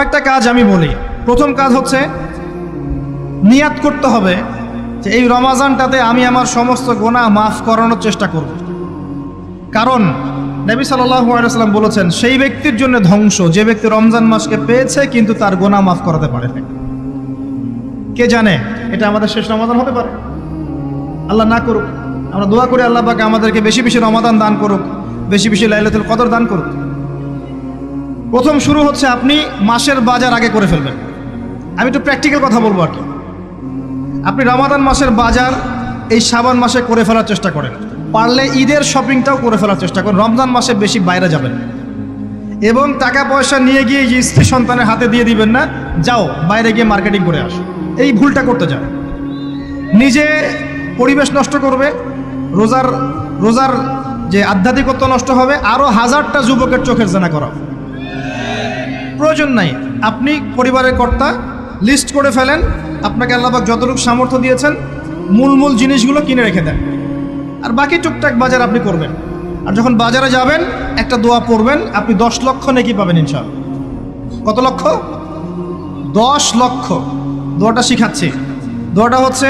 কয়েকটা কাজ আমি বলি। প্রথম কাজ হচ্ছে নিয়াত করতে হবে যে এই রমাজানটাতে আমি আমার সমস্ত গুনাহ মাফ করানোর চেষ্টা করব। কারণ নবী সাল্লাল্লাহু আলাইহি ওয়াসাল্লাম বলেছেন, সেই ব্যক্তির জন্য ধ্বংস যে ব্যক্তি রমজান মাসকে পেয়েছে কিন্তু তার গুনাহ মাফ করাতে পারে না। কে জানে এটা আমাদের শেষ রমাদান হতে পারে, আল্লাহ না করুক। আমরা দোয়া করি আল্লাহ পাক আমাদেরকে বেশি বেশি রমাদান দান করুক, বেশি বেশি লাইলাতুল কদর দান করুক। প্রথম শুরু হচ্ছে আপনি মাসের বাজার আগে করে ফেলবেন। আমি একটু প্র্যাকটিক্যাল কথা বলবো আর কি। আপনি রমাদান মাসের বাজার এই শাবান মাসে করে ফেলার চেষ্টা করেন, পারলে ঈদের শপিংটাও করে ফেলার চেষ্টা করেন। রমজান মাসে বেশি বাইরে যাবেন এবং টাকা পয়সা নিয়ে গিয়ে যে স্ত্রী সন্তানের হাতে দিয়ে দিবেন না, যাও বাইরে গিয়ে মার্কেটিং করে আসো, এই ভুলটা করতে যায়। নিজে পরিবেশ নষ্ট করবে, রোজার যে আধ্যাত্মিকত্ব নষ্ট হবে, আরও হাজারটা যুবকের চোখের জানা করা প্রয়োজন নাই। আপনি পরিবারের কর্তা, লিস্ট করে ফেলেন, আপনাকে আল্লাহ পাক যতটুকু সামর্থ্য দিয়েছেন মূল জিনিসগুলো কিনে রেখে দেন, আর বাকি টুকটাক বাজার আপনি করবেন। আর যখন বাজারে যাবেন একটা দোয়া পড়বেন, আপনি 10 লক্ষ নেকি পাবেন ইনশাআল্লাহ। কত লক্ষ? 10 লক্ষ। দোয়াটা শিখাচ্ছি। দোয়াটা হচ্ছে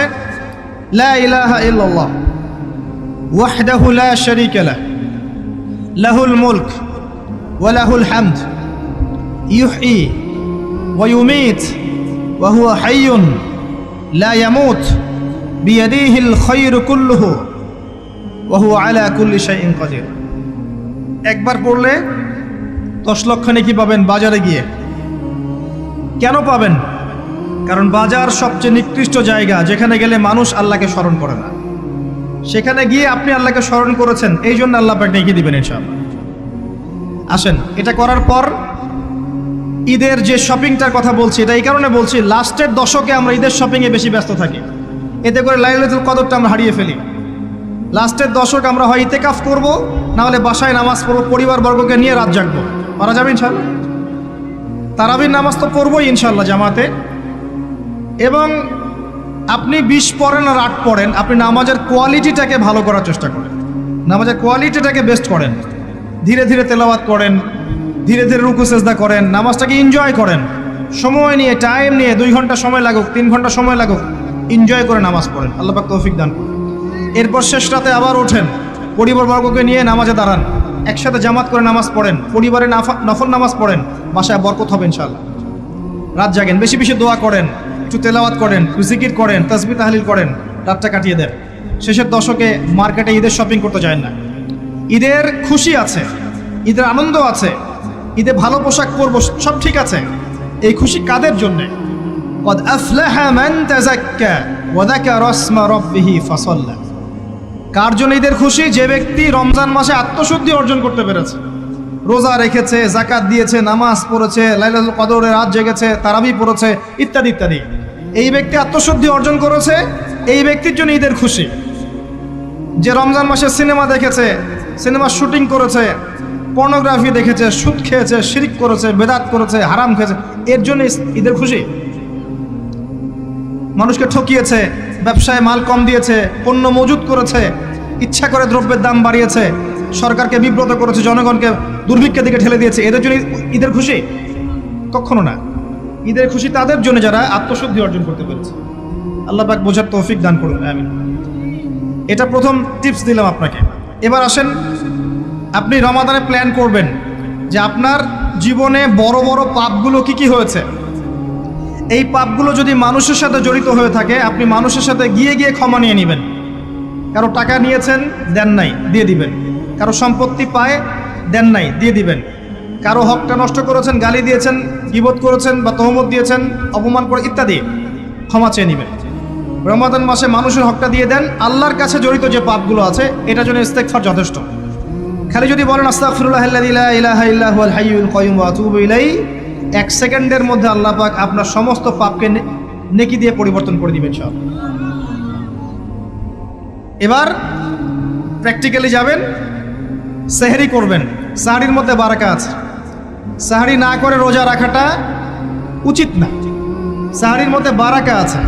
লা ইলাহা ইল্লাল্লাহ ওয়াহদাহু লা শারীকা লাহু লাহুল মুলক ওয়া লাহুল হামদ ইউহয়ী ওয়া ইউমীত ওয়া হুয়া হাইয়ুন লা ইয়ামুত বিয়াদিহিল খায়রু কুল্লুহু ওয়া হুয়া আলা কুল্লি শাইইন কাদির। একবার পড়লে 10 লক্ষ নেকি পাবেন বাজারে গিয়ে। কেন পাবেন? কারণ বাজার সবচেয়ে নিকৃষ্ট জায়গা, যেখানে গেলে মানুষ আল্লাহকে স্মরণ করে না। সেখানে গিয়ে আপনি আল্লাহকে স্মরণ করেছেন, এই জন্য আল্লাহ পাক নেকি দিবেন ইনশাআল্লাহ। আসেন, এটা করার পর ঈদের যে শপিংটার কথা বলছি, এটা এই কারণে বলছি, লাস্টের দশকে আমরা ঈদের শপিংয়ে বেশি ব্যস্ত থাকি, এতে করে লাইলাতুল কদরটা আমরা হারিয়ে ফেলি। লাস্টের দশক আমরা হয় ইতেকাফ করব, না হলে বাসায় নামাজ পড়বো, পরিবারবর্গকে নিয়ে রাত জাগবো। পারা যাবে ইনশাআল্লাহ? তারাবির নামাজ তো পড়বোই ইনশাআল্লাহ জামাতে। এবং আপনি 20 পড়েন আর 8 পড়েন, আপনি নামাজের কোয়ালিটিটাকে ভালো করার চেষ্টা করেন, নামাজের কোয়ালিটিটাকে বেস্ট করেন। ধীরে ধীরে তেলাওয়াত করেন, ধীরে ধীরে রুকু সেজদা করেন, নামাজটাকে এনজয় করেন। সময় নিয়ে, টাইম নিয়ে, 2 ঘন্টা সময় লাগুক, 3 ঘন্টা সময় লাগুক, এনজয় করে নামাজ পড়েন। আল্লাহ পাক তৌফিক দান করুন। এরপর শেষ রাতে আবার ওঠেন, পরিবারবর্গকে নিয়ে নামাজে দাঁড়ান, একসাথে জামাত করে নামাজ পড়েন, পরিবারে নফল নামাজ পড়েন, বাসায় বরকত হবে ইনশাআল্লাহ। রাত জাগেন, বেশি বেশি দোয়া করেন, একটু তেলাওয়াত করেন, একটু জিকির করেন, তাসবিহ তাহলিল করেন, রাতটা কাটিয়ে দেন। শেষের দশকে মার্কেটে ঈদের শপিং করতে যায় না। ঈদের খুশি আছে, ঈদের আনন্দ আছে, ঈদে ভালো পোশাক পরবো, সব ঠিক আছে। এই খুশি কাদের জন্যে? কদ আফলাহা মান তাযাক্কা ওয়া যাকারা ইসমা রাব্বিহি ফাসাল্লা। কার জন্য ঈদের খুশি? যে ব্যক্তি রমজান মাসে আত্মশুদ্ধি অর্জন করতে পেরেছে, রোজা রেখেছে, যাকাত দিয়েছে, নামাজ পড়েছে, লাইলাতুল কদরে রাত জেগেছে, তারাবি পড়েছে, ইত্যাদি ইত্যাদি। এই ব্যক্তি আত্মশুদ্ধি অর্জন করেছে, এই ব্যক্তির জন্য ঈদের খুশি। যে রমজান মাসে সিনেমা দেখেছে, সিনেমা শুটিং করেছে, পর্নোগ্রাফি দেখেছে, সুদ খেয়েছে, শিরক করেছে, বেদাত করেছে, হারাম খেয়েছে, এর জন্য ঈদের খুশি। মানুষকে ঠকিয়েছে, ব্যবসায় মাল কম দিয়েছে, পণ্য মজুত করেছে, ইচ্ছা করে দ্রব্যের দাম বাড়িয়েছে, সরকারকে বিব্রত করেছে, জনগণকে দুর্ভিক্ষের দিকে ঠেলে দিয়েছে, এদের জন্য ঈদের খুশি? কখনো না। ঈদের খুশি তাদের জন্য যারা আত্মশুদ্ধি অর্জন করতে পেরেছে। আল্লাহ পাক বোঝার তৌফিক দান করুন, আমিন। এটা প্রথম টিপস দিলাম আপনাকে। এবার আসেন, আপনি রমাদানে প্ল্যান করবেন যে আপনার জীবনে বড় বড় পাপগুলো কি হয়েছে। এই পাপগুলো যদি মানুষের সাথে জড়িত হয়ে থাকে, আপনি মানুষের সাথে গিয়ে গিয়ে ক্ষমা নিয়ে নেবেন। কারো টাকা নিয়েছেন, দেন নাই, দিয়ে দিবেন। কারো সম্পত্তি পায়, দেন নাই, দিয়ে দিবেন। কারো হকটা নষ্ট করেছেন, গালি দিয়েছেন, গীবত করেছেন বা তহমত দিয়েছেন, অপমান করে ইত্যাদি, ক্ষমা চেয়ে নেবেন। রমাদান মাসে মানুষের হকটা দিয়ে দেন। আল্লাহর কাছে জড়িত যে পাপগুলো আছে, এটার জন্য ইস্তেগফার যথেষ্ট। খালি যদি বলেন আস্তাগফিরুল্লাহাল্লাযী লা ইলাহা ইল্লা হুয়াল হাইয়ুল কাইয়্যুম ওয়া আতুবু ইলাইহি, 1 সেকেন্ডের মধ্যে আল্লাহ পাক আপনার সমস্ত পাপকে নেকি দিয়ে পরিবর্তন করে দিবেন সব। এবার প্র্যাকটিক্যালি যাবেন, সেহরি করবেন। সাহরির মধ্যে বারাকা আছে। সাহরি না করে রোজা রাখাটা উচিত না। সাহরির মধ্যে বারাকা আছে।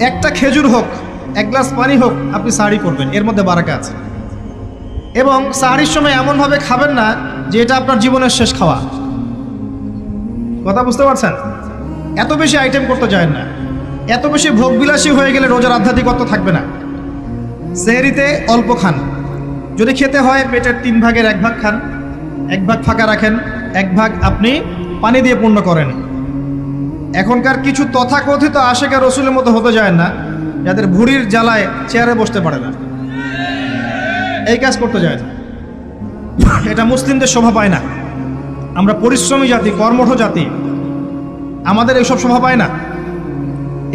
একটা খেজুর হোক, 1 গ্লাস পানি হোক, আপনি সাহরি করবেন, এর মধ্যে বারাকা আছে। এবং সাহরির সময় এমনভাবে খাবেন না যে এটা আপনার জীবনের শেষ খাওয়া। কথা বুঝতে পারছেন? এত বেশি আইটেম করতে যায় না, এত বেশি ভোগবিলাসী হয়ে গেলে রোজার আধ্যাত্মিকত্ব থাকবে না। সেহরিতে অল্প খান, যদি খেতে হয় পেটের 3 ভাগের 1 ভাগ খান, 1 ভাগ ফাঁকা রাখেন, 1 ভাগ আপনি পানি দিয়ে পূর্ণ করেন। এখনকার কিছু তথাকথিত আশেকা রসুলের মতো হতে যায় না, যাদের ভুঁড়ির জ্বালায় চেয়ারে বসতে পারে না, এই কাজ করতে যায় না। এটা মুসলিমদের শোভা পায় না। আমরা পরিশ্রমী জাতি, কর্মঠ জাতি, আমাদের এইসব শোভা পায় না।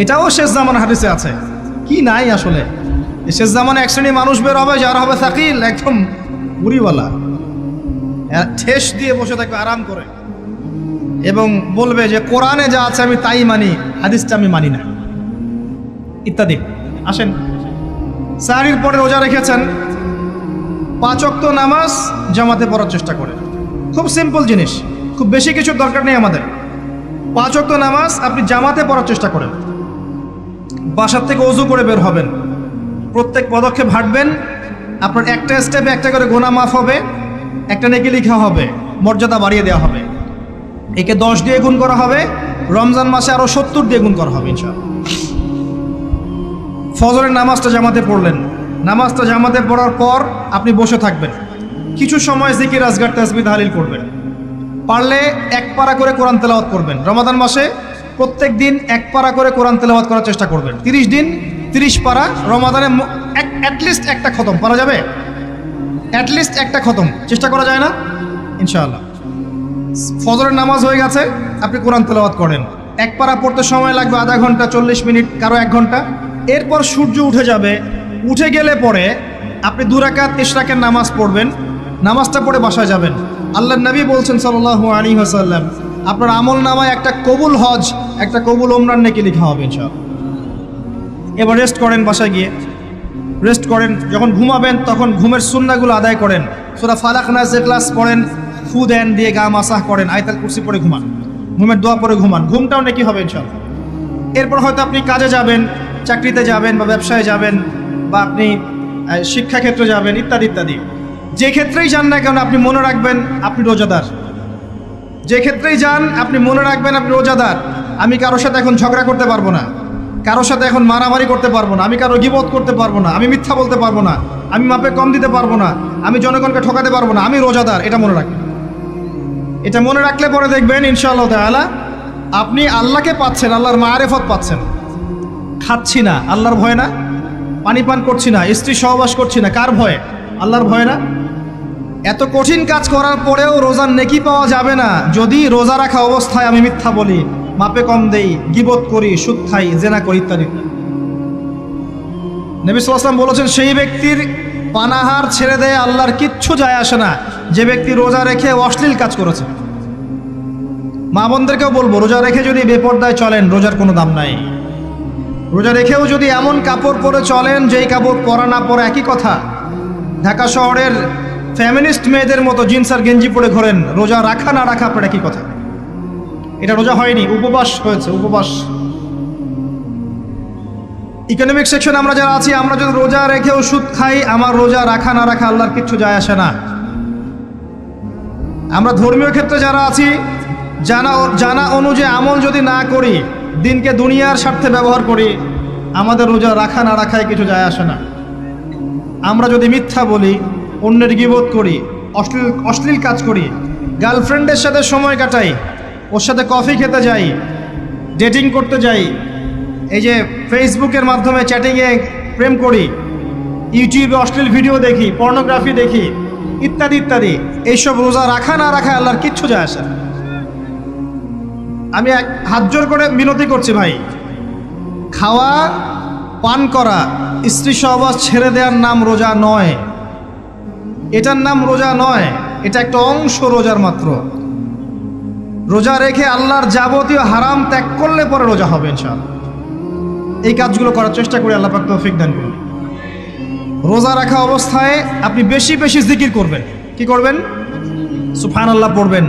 এটাও শেষ জামানা হাদিসে আছে। কি নাই আসলে, শেষ জামানে এক শ্রেণী মানুষ বের হবে যারা হবে সাকিল, একদম বুড়িওয়ালা, ঠেস দিয়ে বসে থাকবে আরাম করে, এবং বলবে যে কোরআনে যা আছে আমি তাই মানি, হাদিসটা আমি মানি না, ইত্যাদি। আসেন, সাহরির পরে রোজা রেখেছেন, 5 ওয়াক্ত নামাজ জামাতে পড়ার চেষ্টা করেন। খুব সিম্পল জিনিস, খুব বেশি কিছুর দরকার নেই আমাদের। 5 ওয়াক্ত নামাজ আপনি জামাতে পড়ার চেষ্টা করেন। বাসার থেকে ওযু করে বের হবেন, প্রত্যেক পদক্ষেপ হাঁটবেন, আপনার একটা স্টেপে একটা করে গুনাহ মাফ হবে, একটা নেকি লেখা হবে, মর্যাদা বাড়িয়ে দেওয়া হবে। একে 10 দিয়ে গুণ করা হবে, রমজান মাসে আরো 70 দিয়ে গুণ করা হবে ইনশাআল্লাহ। ফজরের নামাজটা জামাতে পড়লেন, নামাজটা জামাতে পড়ার পর আপনি বসে থাকবেন, কিছু সময় জিকির আজগার তাসবিহ তাহলিল করবেন। পারলে 1 পারা করে কোরআন তেলাওয়াত করবেন। রমাদান মাসে প্রত্যেক দিন 1 পারা করে কোরআন তেলাওয়াত করার চেষ্টা করবেন। 30 দিন 30 পারা, রমাদানে অ্যাটলিস্ট একটা খতম পারা যাবে, অ্যাটলিস্ট একটা খতম চেষ্টা করা যায় না ইনশাআল্লাহ। ফজরের নামাজ হয়ে গেছে, আপনি কোরআন তেলাওয়াত করেন। 1 পারা পড়তে সময় লাগবে আধা ঘন্টা, 40 মিনিট, কারো 1 ঘন্টা। এরপর সূর্য উঠে যাবে, উঠে গেলে পরে আপনি 2 রাকাত ইশরাকের নামাজ পড়বেন, নামাজটা পড়ে বাসায় যাবেন। আল্লাহর নবী বলছেন সাল্লাল্লাহু আলাইহি ওয়াসাল্লাম, আপনার আমল নামায় একটা কবুল হজ, একটা কবুল ওমরার নেকি লেখা হবে ইনশাআল্লাহ। এবার রেস্ট করেন, বাসায় গিয়ে রেস্ট করেন। যখন ঘুমাবেন তখন ঘুমের সুন্নাহগুলো আদায় করেন। সূরা ফালাক নাস ইখলাস পড়েন, ফু দেন, দিয়ে গা মাসাহ করেন, আয়াতুল কুরসি পড়ে ঘুমান, ঘুমের দোয়া পড়ে ঘুমান, ঘুমটাও নেকি হবে ইনশাআল্লাহ। এরপর হয়তো আপনি কাজে যাবেন, চাকরিতে যাবেন, বা ব্যবসায় যাবেন, বা আপনি শিক্ষাক্ষেত্রে যাবেন, ইত্যাদি ইত্যাদি। যে ক্ষেত্রেই যান না কেন আপনি মনে রাখবেন আপনি রোজাদার। যে ক্ষেত্রেই যান আপনি মনে রাখবেন আপনি রোজাদার। আমি কারোর সাথে এখন ঝগড়া করতে পারবো না, কারোর সাথে এখন মারামারি করতে পারবো না, আমি কারো গীবত করতে পারবো না, আমি মিথ্যা বলতে পারবো না, আমি মাপে কম দিতে পারবো না, আমি জনগণকে ঠকাতে পারবো না, আমি রোজাদার। এটা মনে রাখবেন। এটা মনে রাখলে পরে দেখবেন ইনশাআল্লাহ তাআলা আপনি আল্লাহকে পাচ্ছেন, আল্লাহর মারিফত পাচ্ছেন। খাচ্ছি না আল্লাহর ভয় না, পানি পান করছি না, স্ত্রী সহবাস করছি না, কার ভয়ে? আল্লাহর ভয় না? এত কঠিন কাজ করার পরেও রোজার নেকি পাওয়া যাবে না যদি রোজা রাখা অবস্থায় আমি মিথ্যা বলি, মাপে কম দেই, গীবত করি, সুদ খাই, জেনা করি, ইত্যাদি। নবী সাল্লাল্লাহু আলাইহি ওয়াসাল্লাম বলেছেন সেই ব্যক্তির পানাহার ছেড়ে দেয় আল্লাহর কিচ্ছু যায় আসে না, যে ব্যক্তি রোজা রেখে অশ্লীল কাজ করেছে। মা বোনদেরকেও বলবো, রোজা রেখে যদি বেপরদায় চলেন রোজার কোনো দাম নাই। রোজা রেখেও যদি এমন কাপড় পরে চলেন যেই কাপড় পরা না পরে একই কথা, ঢাকা শহরের ফ্যামিনিস্ট মেয়েদের মতো জিন্স আর গেঞ্জি পরে ঘোরেন, রোজা রাখা না রাখা আপনার একই কথা। এটা রোজা হয়নি, উপবাস হয়েছে, উপবাস। ইকোনমিক সেকশন আমরা যারা আছি, আমরা যদি রোজা রেখেও সুদ খাই, আমার রোজা রাখা না রাখা আল্লাহর কিচ্ছু যায় আসে না। আমরা ধর্মীয় ক্ষেত্রে যারা আছি, জানা অনুযায়ী আমল যদি না করি, দিনকে দুনিয়ার স্বার্থে ব্যবহার করি, আমাদের রোজা রাখা না রাখায় কিছু যায় আসে না। আমরা যদি মিথ্যা বলি, অন্যের গীবত করি, অশ্লীল কাজ করি, গার্লফ্রেন্ডের সাথে সময় কাটাই, ওর সাথে কফি খেতে যাই, ডেটিং করতে যাই, এই যে ফেসবুকের মাধ্যমে চ্যাটিংয়ে প্রেম করি, ইউটিউবে অশ্লীল ভিডিও দেখি, পর্নোগ্রাফি দেখি, ইত্যাদি ইত্যাদি, এইসব রোজা রাখা না রাখা আল্লাহর কিচ্ছু যায় আসে না। আমি হাত জোর করে বিনতি করছি ভাই, খাওয়া পান করা, স্ত্রী সহবাস ছেড়ে দেওয়ার নাম রোজা নয়, এটার নাম রোজা নয়, এটা একটা অংশ রোজার মাত্র। রোজা রেখে আল্লাহর যাবতীয় হারাম ত্যাগ করলে পরে রোজা হবে ইনশাআল্লাহ। এই কাজগুলো করার চেষ্টা করি, আল্লাহ পাক তৌফিক দান করুন। রোজা রাখা অবস্থায় আপনি বেশি বেশি জিকির করবেন। কি করবেন? সুবহানাল্লাহ পড়বেন,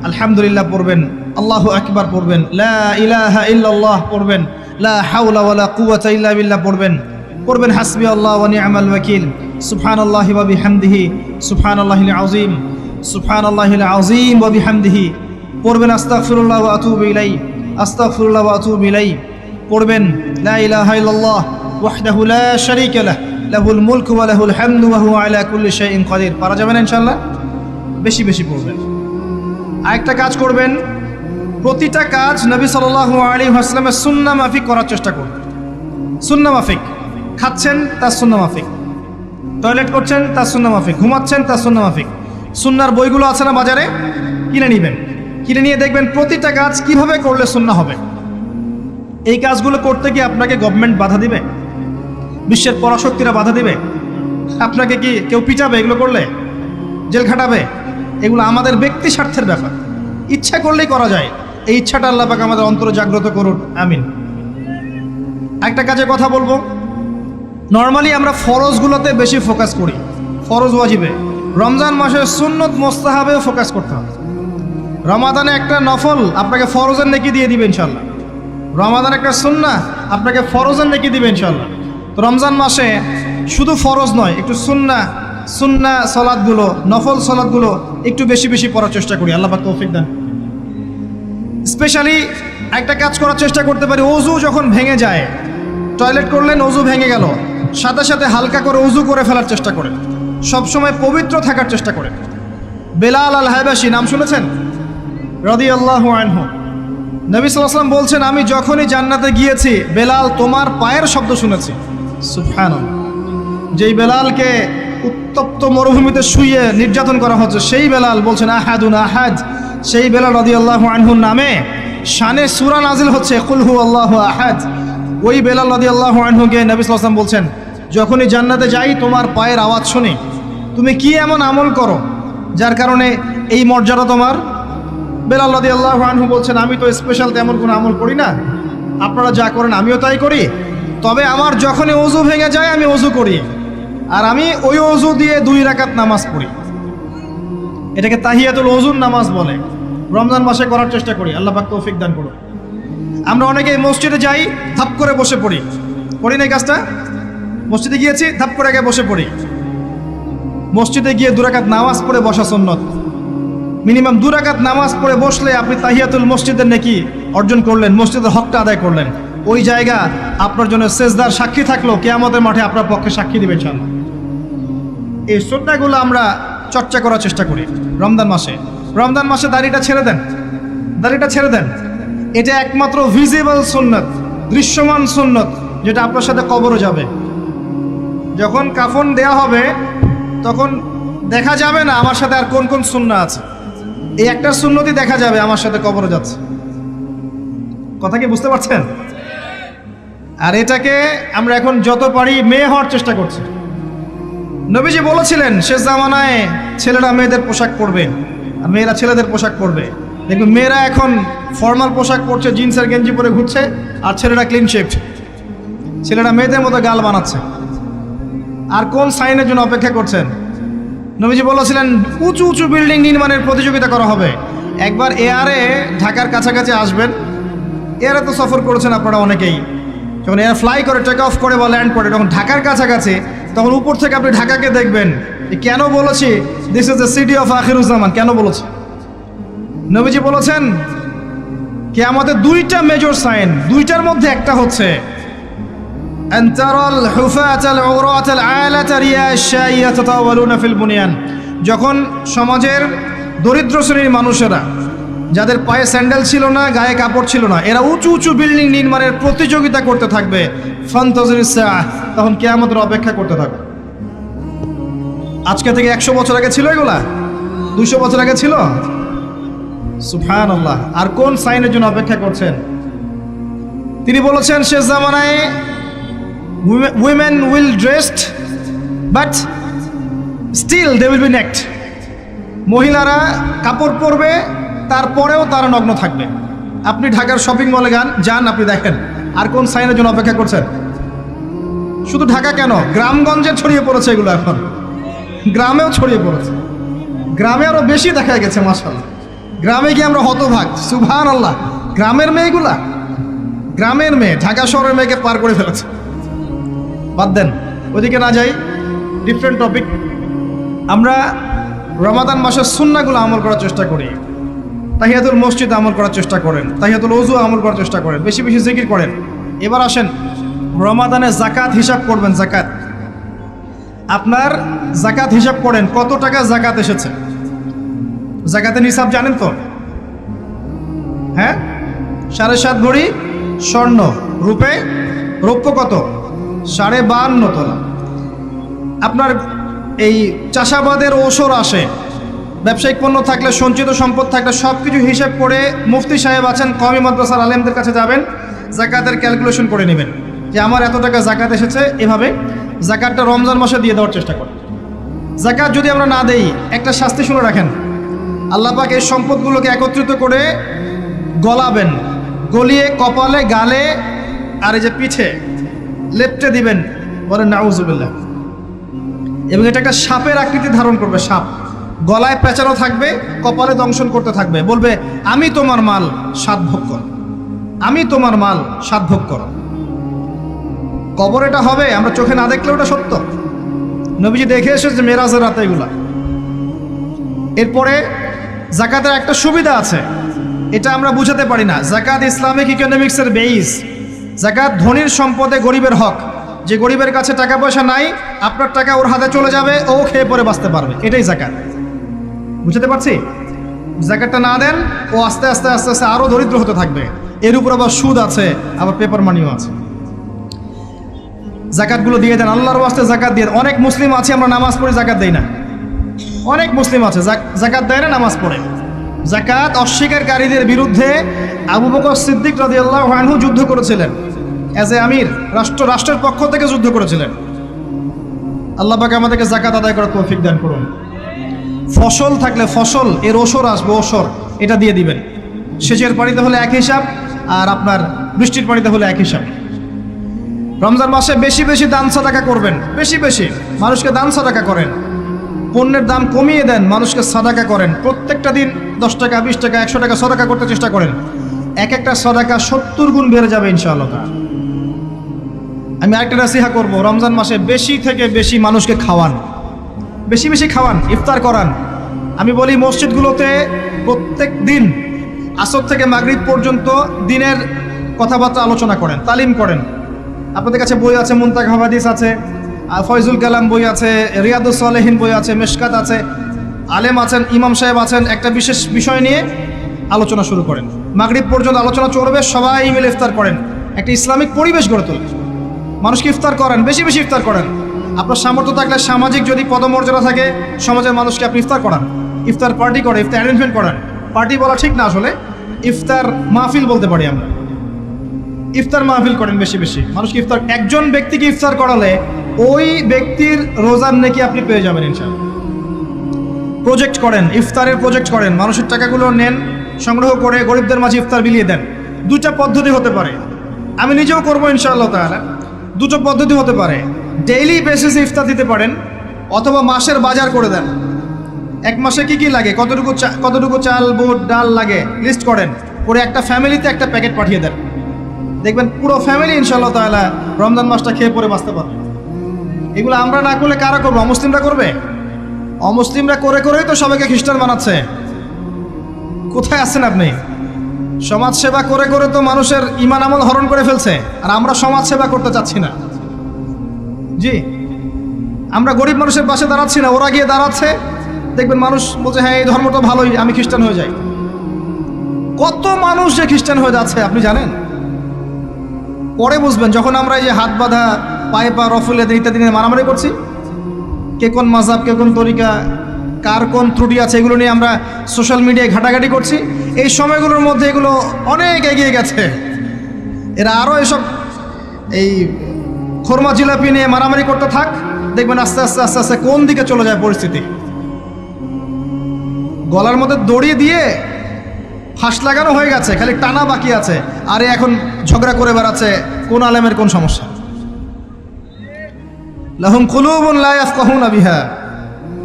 আলহামদুলিল্লাহ পড়বেন, আল্লাহু আকবার পড়বেন, লা ইলাহা ইল্লাল্লাহ পড়বেন, লা হাওলা ওয়ালা কুওয়াতা ইল্লা বিল্লাহ পড়বেন হাসবি আল্লাহ ওয়া নি'মাল ওয়াকিল, সুবহানাল্লাহি ওয়া বিহামদিহি, সুবহানাল্লাহিল আযীম, সুবহানাল্লাহিল আযীম ওয়া বিহামদিহি, পড়বেন আস্তাগফিরুল্লাহ ওয়া আতুবু ইলাইহি, আস্তাগফিরুল্লাহ ওয়া আতুবু ইলাইহি। পড়বেন লা ইলাহা ইল্লাল্লাহ ওয়াহদাহু লা শারীকা লাহ লাহুল মুলকু ওয়া লাহুল হামদু ওয়া হুয়া আলা কুল্লি শাইইন কাদির। পারা যাবে না ইনশাআল্লাহ? বেশি বেশি পড়বেন। আরেকটা কাজ করবেন, প্রতিটা কাজ নবী সাল্লাল্লাহু আলাইহি ওয়াসাল্লামের সুন্নাহ মাফিক করার চেষ্টা করবেন। সুন্নাহ মাফিক, খাচ্ছেন তার সুন্নাহ মাফিক, টয়লেট করছেন তার সুন্নাহ মাফিক, ঘুমাচ্ছেন তার সুন্নাহ মাফিক। সুন্নাহর বইগুলো আছে না বাজারে, কিনে নেবেন। কিনে নিয়ে দেখবেন প্রতিটা কাজ কিভাবে করলে সুন্নাহ হবে। এই কাজগুলো করতে গিয়ে আপনাকে গভর্নমেন্ট বাধা দিবে, বিশ্বের পরাশক্তিরা বাধা দিবে, আপনাকে কি কেউ পিটাবে এগুলো করলে, জেল খাটাবে? এগুলো আমাদের ব্যক্তি স্বার্থের ব্যাপার, ইচ্ছা করলেই করা যায়। এই ইচ্ছাটা আল্লাহ পাক আমাদের অন্তরে জাগ্রত করুন, আমিন। একটা কাজে কথা বলবো, নর্মালি আমরা ফরজগুলোতে বেশি ফোকাস করি, ফরজ ওয়াজিবে। রমজান মাসে সুন্নত মোস্তাহাবেও ফোকাস করতে হবে। রমাদানে একটা নফল আপনাকে ফরজের নেকি দিয়ে দিবে ইনশাল্লাহ, রমাদান একটা সুন্নাহ আপনাকে ফরজের নেকি দিবে ইনশাল্লাহ। তো রমজান মাসে শুধু ফরজ নয়, একটু সুন্নাহ সলাৎগুলো, নফল সলাৎগুলো একটু বেশি বেশি পড়ার চেষ্টা করি, আল্লাহ পাক তৌফিক দেন। স্পেশালি একটা কাজ করার চেষ্টা করতে পারি, ওযু যখন ভেঙে যায়, টয়লেট করলেন ওযু ভেঙে গেল, সাথে সাথে হালকা করে ওযু করে ফেলার চেষ্টা করেন, সবসময় পবিত্র থাকার চেষ্টা করেন। বেলাল আল হাবাশি নাম শুনেছেন? রাদিয়াল্লাহু আনহু। নবী সাল্লাল্লাহু আলাইহি ওয়াসাল্লাম বলছেন, আমি যখনই জান্নাতে গিয়েছি বেলাল তোমার পায়ের শব্দ শুনেছি। সুবহানাল্লাহ। যেই বেলালকে উত্তপ্ত মরুভূমিতে শুইয়ে নির্যাতন করা হচ্ছে, সেই বেলাল বলছেন আহাদুন আহাদ। সেই বেলাল রাদিয়াল্লাহু আনহুর নামে শানে সূরা নাজিল হচ্ছে, কুল হুয়াল্লাহু আহাদ। ওই বেলাল রাদিয়াল্লাহু আনহুকে নবী সাল্লাল্লাহু আলাইহি ওয়াসাল্লাম বলছেন, যখনই জান্নাতে যাই তোমার পায়ের আওয়াজ শুনি, তুমি কি এমন আমল করো যার কারণে এই মর্যাদা তোমার? বেলাল রাদিয়াল্লাহু আনহু বলছেন, আমি তো স্পেশাল তেমন কোনো আমল করি না, আপনারা যা করেন আমিও তাই করি। তবে আমার যখনই ওযু ভেঙে যায় আমি ওযু করি, আর আমি ওই ওযু দিয়ে 2 রাকাত নামাজ পড়ি। এটাকে তাহিয়াতুল ওযুর নামাজ বলে। রমজান মাসে করার চেষ্টা করি, আল্লাহ পাক তৌফিক দান করুন। আমরা অনেকে মসজিদে যাই, ধাপ করে বসে পড়ি, করি না এই কাজটা? মসজিদে গিয়েছি, ধাপ করে আগে বসে পড়ি। মসজিদে গিয়ে 2 রাকাত নামাজ পড়ে বসা সুন্নত। মিনিমাম 2 রাকাত নামাজ পড়ে বসলে আপনি তাহিয়াতুল মসজিদের নেকি অর্জন করলেন, মসজিদের হকটা আদায় করলেন। ওই জায়গা আপনার জন্য সেজদার সাক্ষী থাকলো, কিয়ামতের মাঠে আপনার পক্ষে সাক্ষী দিবে ইনশাআল্লাহ। এই সুন্নাহগুলো আমরা চর্চা করার চেষ্টা করি রমজান মাসে। রমজান মাসে দাড়িটা ছেড়ে দেন, দাড়িটা ছেড়ে দেন। এটা একমাত্র ভিজিবল সুন্নত, দৃশ্যমান সুন্নত, যেটা আপনার সাথে কবরও যাবে। যখন কাফন দেয়া হবে তখন দেখা যাবে না আমার সাথে আর কোন কোন সুন্নাহ আছে, এই একটা সুন্নতই দেখা যাবে আমার সাথে কবরে যাচ্ছে। কথা কি বুঝতে পারছেন? আর এটাকে আমরা এখন যত পারি মেয়ে হওয়ার চেষ্টা করছি। নবীজি বলেছিলেন শেষ জামানায় ছেলেরা মেয়েদের পোশাক পরবে আর মেয়েরা ছেলেদের পোশাক পরবে। দেখুন মেয়েরা এখন ফর্মাল পোশাক পরছে, জিন্স আর গেঞ্জি পরে ঘুরছে, আর ছেলেরা ক্লিন শেভড। ছেলেরা মেয়েদের মতো গাল বানাচ্ছে। আর কোন সাইনের জন্য অপেক্ষা করছেন? নবীজি বলেছিলেন উঁচু উঁচু বিল্ডিং নির্মাণের প্রতিযোগিতা করা হবে। একবার এয়ারে ঢাকার কাছাকাছি আসবেন, এয়ারে তো সফর করেছেন আপনারা অনেকেই। যখন এয়ার ফ্লাই করে, টেক অফ করে বা ল্যান্ড করে, যখন ঢাকার কাছাকাছি, তখন উপর থেকে আপনি ঢাকাকে দেখবেন। কেন বলেছি this is the city of Akhiruzzaman, কেন বলেছি? নবীজি বলেছেন কিয়ামতের 2টা মেজর সাইন, 2টার মধ্যে একটা হচ্ছে আনতারাল হুফাতাল উরাতাল আলাতা রিয়াশা ইয়াতাতাওয়ালুনা ফিল বুনিয়ান। যখন সমাজের দরিদ্র শ্রেণীর মানুষেরা, যাদের পায়ে স্যান্ডেল ছিল না, গায়ে কাপড় ছিল না, এরা উঁচু উঁচু বিল্ডিং নির্মাণের প্রতিযোগিতা করতে থাকবে, ফান্তাজিরিস সাআহ, তখন কিয়ামতের অপেক্ষা করতে থাকবে। আজকে থেকে 100 বছর আগে ছিল এগুলা? 200 বছর আগে ছিল? সুবহানাল্লাহ। আর কোন সাইনের জন্য অপেক্ষা করছেন? তিনি বলেছেন শেষ জামানায় women will dressed but still they will be naked. মহিলারা কাপড় পরবে, তারপরেও তারা নগ্ন থাকবে। আপনি ঢাকার শপিং মলে যান, আপনি দেখেন। আর কোন সাইনের জন্য অপেক্ষা করছেন? শুধু ঢাকা কেন, গ্রামগঞ্জে ছড়িয়ে পড়েছে এগুলো, এখন গ্রামেও ছড়িয়ে পড়েছে। গ্রামে আরো বেশি দেখা গেছে মাশাআল্লাহ। গ্রামে গিয়ে আমরা হতভাগ, সুবহানাল্লাহ। গ্রামের মেয়েগুলা, গ্রামের মেয়ে ঢাকা শহরের মেয়েকে পার করে ফেলেছে। বাদ দেন, ওইদিকে না যাই, ডিফারেন্ট টপিক। আমরা রমাদান মাসের সুন্নাহগুলো আমল করার চেষ্টা করি। তাহিয়াতুল মসজিদ আমল করার চেষ্টা করেন, তাহিয়াতুল ওযু আমল করার চেষ্টা করেন, বেশি বেশি জিকির করেন। এবার আসেন রমাদানে জাকাত হিসাব করবেন। জাকাত, আপনার জাকাত হিসাব করেন কত টাকা জাকাত এসেছে। জাকাতের হিসাব জানেন তো? হ্যাঁ, 7.5 ভরি স্বর্ণ, রৌপ্য কত? 52.5 তোলা। আপনার এই চাষাবাদের ওসর আসে, ব্যবসায়িক পণ্য থাকলে, সঞ্চিত সম্পদ থাকলে সব কিছু হিসাব করে মুফতি সাহেব আছেন, কওমি মাদ্রাসার আলেমদের কাছে যাবেন, জাকাতের ক্যালকুলেশন করে নেবেন যে আমার এত টাকা জাকাত এসেছে। এভাবে জাকাতটা রমজান মাসে দিয়ে দেওয়ার চেষ্টা করেন। জাকাত যদি আমরা না দেই, একটা শাস্তি শুনে রাখেন, আল্লাহ পাক এই সম্পদগুলোকে একত্রিত করে গলাবেন, গলিয়ে কপালে, গালে আর এই যে পিঠে লেপটে দিবেন, বলেন নাউজুবিল্লাহ। এবং এটা একটা সাপের আকৃতি ধারণ করবে, সাপ গলায় পেঁচানো থাকবে, কপালে দংশন করতে থাকবে, বলবে আমি তোমার মাল সাত ভোগ কর, আমি তোমার মাল সাত ভোগ কর। কবর এটা হবে, আমরা চোখে না দেখলেও ওটা সত্য। নবীজি দেখে এসেছে মেরাজের রাতে এগুলা। এরপরে জাকাতের একটা সুবিধা আছে, এটা আমরা বুঝাতে পারি না। জাকাত ইসলামিক ইকোনমিক্সের বেইস। জাকাত ধনীর সম্পদে গরিবের হক। যে গরিবের কাছে টাকা পয়সা নাই, আপনার টাকা ওর হাতে চলে যাবে, ও খেয়ে পরে বাঁচতে পারবে, এটাই জাকাত। বুঝতে পারছি? জাকাতটা না দেন, ও আস্তে আস্তে আস্তে আস্তে আরও দরিদ্র হতে থাকবে। এর উপর আবার সুদ আছে, আবার পেপার মানিও আছে। জাকাতগুলো দিয়ে দেন, আল্লাহর ওয়াস্তে জাকাত দিয়ে। অনেক মুসলিম আছে আমরা নামাজ পড়ে জাকাত দেই না। অনেক মুসলিম আছে জাকাত দেয় না, নামাজ পড়ে। জাকাত অস্বীকারীদের বিরুদ্ধে আবু বকর সিদ্দিক রাদিয়াল্লাহু আনহু যুদ্ধ করেছিলেন। অ্যাজ এ আমির, রাষ্ট্রের পক্ষ থেকে যুদ্ধ করেছিলেন। আল্লাহ পাক আমাদেরকে জাকাত আদায় করার তৌফিক দান করুন। ফসল থাকলে ফসল, এর ওসর আসবে, ওসর এটা দিয়ে দিবেন। সেচের পানিতে হলে এক হিসাব, আর আপনার বৃষ্টির পানিতে হলে এক হিসাব। রমজান মাসে বেশি বেশি দান সাদাকা করবেন, বেশি বেশি মানুষকে দান সাদাকা করেন। পণ্যের দাম কমিয়ে দেন, মানুষকে সাদাকা করেন। প্রত্যেকটা দিন 10 টাকা, 20 টাকা, 100 টাকা সাদাকা করতে চেষ্টা করেন। এক একটা সাদাকা 70 গুণ বেড়ে যাবে ইনশাআল্লাহ। আমি আরেকটা নসিহা করব, রমজান মাসে বেশি থেকে বেশি মানুষকে খাওয়ান, বেশি বেশি খাওয়ান, ইফতার করান। আমি বলি মসজিদগুলোতে প্রত্যেক দিন আসর থেকে মাগরিব পর্যন্ত দিনের কথাবার্তা আলোচনা করেন, তালিম করেন। আপনাদের কাছে বই আছে, মুনতাকা হাদিস আছে, ফয়জুল কালাম বই আছে, রিয়াদুস সালেহিন বই আছে, মেশকাত আছে, আলেম আছেন, ইমাম সাহেব আছেন। একটা বিশেষ বিষয় নিয়ে আলোচনা শুরু করেন, মাগরিব পর্যন্ত আলোচনা চলবে, সবাই মিলে ইফতার করেন। একটা ইসলামিক পরিবেশ গড়ে তোলেন, মানুষকে ইফতার করেন, বেশি বেশি ইফতার করেন। আপনার সামর্থ্য থাকলে, সামাজিক যদি পদমর্যাদা থাকে, সমাজের মানুষকে আপনি ইফতার করান, ইফতার পার্টি করে, ইফতার অ্যারেঞ্জমেন্ট করেন। পার্টি বলা ঠিক না, আসলে ইফতার মাহফিল বলতে পারি আমরা। ইফতার মাহফিল করেন বেশি বেশি, মানুষকে ইফতার। একজন ব্যক্তিকে ইফতার করালে ওই ব্যক্তির রোজার নেকি আপনি পেয়ে যাবেন ইনশাআল্লাহ। প্রজেক্ট করেন, ইফতারের প্রজেক্ট করেন, মানুষের টাকাগুলো নেন, সংগ্রহ করে গরিবদের মাঝে ইফতার বিলিয়ে দেন। দুটা পদ্ধতি হতে পারে, আমি নিজেও করবো ইনশাআল্লাহ তাআলা। দুটো পদ্ধতি হতে পারে, ডেইলি বেসিসে ইফতার দিতে পারেন, অথবা মাসের বাজার করে দেন। এক মাসে কি কি লাগে, কতটুকু চাল, বুট, ডাল লাগে লিস্ট করেন, করে একটা ফ্যামিলিতে একটা প্যাকেট পাঠিয়ে দেন। দেখবেন পুরো ফ্যামিলি ইনশাআল্লাহ তাআলা রমজান মাসটা খেয়ে পরে বাঁচতে পারবে। এগুলো আমরা না করলে কারা করবে? অমুসলিমরা করবে। অমুসলিমরা করে করেই তো সবাইকে খ্রিস্টান বানাচ্ছে। কোথায় আছেন আপনি? সমাজ সেবা করে করে তো মানুষের ঈমান আমল হরণ করে ফেলছে, আর আমরা সমাজ সেবা করতে চাচ্ছি না। জি, আমরা গরিব মানুষের পাশে দাঁড়াচ্ছি না, ওরা গিয়ে দাঁড়াচ্ছে। দেখবেন মানুষ বলছে হ্যাঁ এই ধর্মটা ভালোই, আমি খ্রিস্টান হয়ে যাই। কত মানুষ যে খ্রিস্টান হয়ে যাচ্ছে আপনি জানেন? পরে বুঝবেন, যখন আমরা এই যে হাত বাঁধা, পায়ে পা রফুলে ইত্যাদি নিয়ে মারামারি করছি, কে কোন মাযহাব, কে কোন তরিকা, কার কোন ত্রুটি আছে, এগুলো নিয়ে আমরা সোশ্যাল মিডিয়ায় ঘাটাঘাটি করছি। এই সময়গুলোর মধ্যে এগুলো অনেক এগিয়ে গেছে। এরা আরও এসব এই খোরমা জিলাপি নিয়ে মারামারি করতে থাক, দেখবেন আস্তে আস্তে আস্তে আস্তে কোন দিকে চলে যায় পরিস্থিতি। গলার মধ্যে দড়ি দিয়ে ফাঁস লাগানো হয়ে গেছে, খালি টানা বাকি আছে। আরে এখন ঝগড়া করে বেড়াচ্ছে কোন আলেমের কোন সমস্যা। লাহুম কুলুবুন লা ইয়াফকাহুনা বিহা,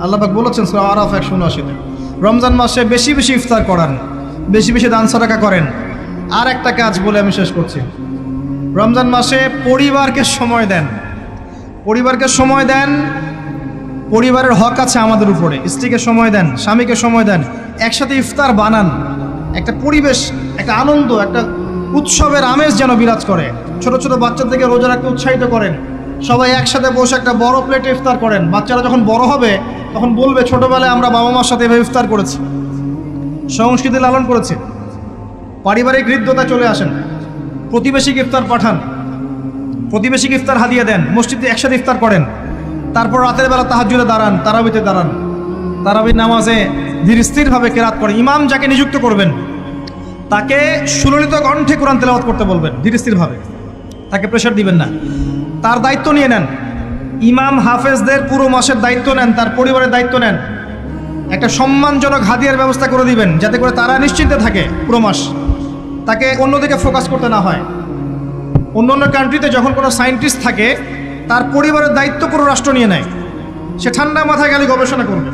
আল্লাহ পাক বলেছেন সূরা আরাফ 179-তে। রমজান মাসে বেশি বেশি ইফতার করান, বেশি বেশি দান সাদাকা করেন। আর একটা কাজ বলে আমি শেষ করছি, রমজান মাসে পরিবারকে সময় দেন। পরিবারকে সময় দেন, পরিবারের হক আছে আমাদের উপরে। স্ত্রীকে সময় দেন, স্বামীকে সময় দেন, একসাথে ইফতার বানান, একটা পরিবেশ, একটা আনন্দ, একটা উৎসবের আমেজ যেন বিরাজ করে। ছোট ছোট বাচ্চাদেরকে রোজা রাখতে উৎসাহিত করেন, সবাই একসাথে বসে একটা বড় প্লেটে ইফতার করেন। বাচ্চারা যখন বড় হবে তখন বলবে ছোটবেলায় আমরা বাবা মার সাথে এভাবে ইফতার করেছি, সংস্কৃতি লালন করেছি। পারিবারিক হৃদ্যতা চলে আসেন, প্রতিবেশীকে ইফতার পাঠান, প্রতিবেশীকে ইফতার হাদিয়ে দেন, মসজিদে একসাথে ইফতার করেন। তারপর রাতের বেলা তাহাজ্জুদে দাঁড়ান, তারাবিতে দাঁড়ান, তারাবির নামাজে ধীর স্থিরভাবে কেরাত করেন। ইমাম যাকে নিযুক্ত করবেন তাকে সুললিত কণ্ঠে কোরআন তেলাওয়াত করতে বলবেন ধীর স্থিরভাবে, তাকে প্রেশার দিবেন না। তার দায়িত্ব নিয়ে নেন। ইমাম হাফেজদের পুরো মাসের দায়িত্ব নেন, তার পরিবারের দায়িত্ব নেন। একটা সম্মানজনক হাদিয়ার ব্যবস্থা করে দিবেন যাতে করে তারা নিশ্চিন্তে থাকে পুরো মাস, তাকে অন্যদিকে ফোকাস করতে না হয়। অন্য অন্য কান্ট্রিতে যখন কোনো সায়েন্টিস্ট থাকে তার পরিবারের দায়িত্ব পুরো রাষ্ট্র নিয়ে নেয়, সে ঠান্ডা মাথায় গেলে গবেষণা করবে।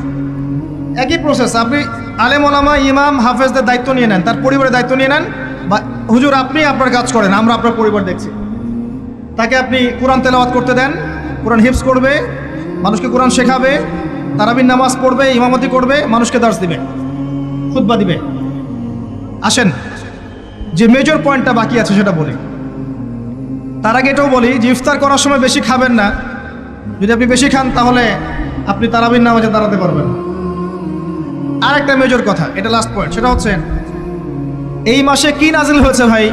একই প্রসেস, আপনি আলেম ওলামা ইমাম হাফেজদের দায়িত্ব নিয়ে নেন, তার পরিবারের দায়িত্ব নিয়ে নেন। বা হুজুর আপনি আপনার কাজ করেন, আমরা আপনার পরিবার দেখছি। তাকে আপনি কোরআন তেলাওয়াত করতে দেন, কোরআন হিফজ করবে, মানুষকে কোরআন শেখাবে, তারাবির নামাজ পড়বে, ইমামতি করবে, মানুষকে দার্স দিবে, খুতবা দিবে। আসেন যে মেজর পয়েন্টটা বাকি আছে সেটা বলি। তার আগে এটাও বলি যে ইফতার করার সময় বেশি খাবেন না। যদি আপনি বেশি খান তাহলে আপনি তারাবির নামাজে দাঁড়াতে পারবেন। আর একটা মেজর কথা, এটা লাস্ট পয়েন্ট, সেটা হচ্ছে এই মাসে কি নাজিল হয়েছে ভাই,